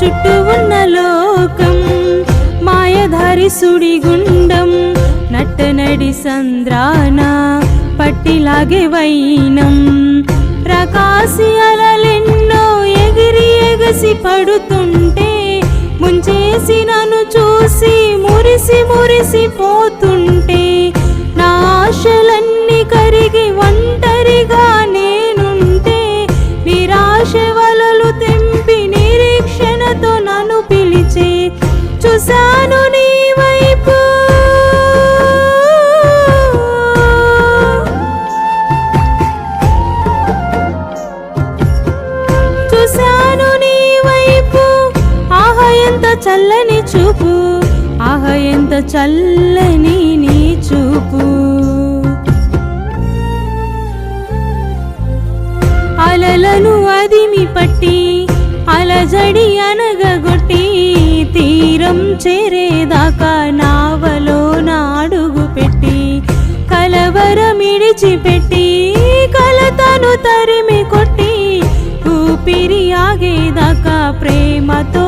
చుట్టూ ఉన్న లోకం మాయధారి సుడిగుండం నట్టనడి సంద్రాన పట్టిలాగే వైనం రకాసి అలలెన్నో ఎగిరి ఎగసి పడుతుంటే ముంచేసి నన్ను చూసి మురిసి మురిసిపోతుంటే నా ఆశలన్నీ కరిగి ఒంటరిగా నేనుంటే నిరాశ వలలు తెంపి నిరీక్షణతో నన్ను పిలిచే చూశాను నీ వైపు చూశాను నీ వైపు ఆహా ఎంత చల్లని చూపు ఆహా ఎంత చల్లని నీ చూపు అలలను అదిమి పట్టి అలజడి అనగగొట్టి తీరం చేరేదాకా నావలో నాడుగు పెట్టి కలవరమిడిచిపెట్టి కలతను తరిమి కొట్టి ఊపిరి ఆగేదాకా ప్రేమతో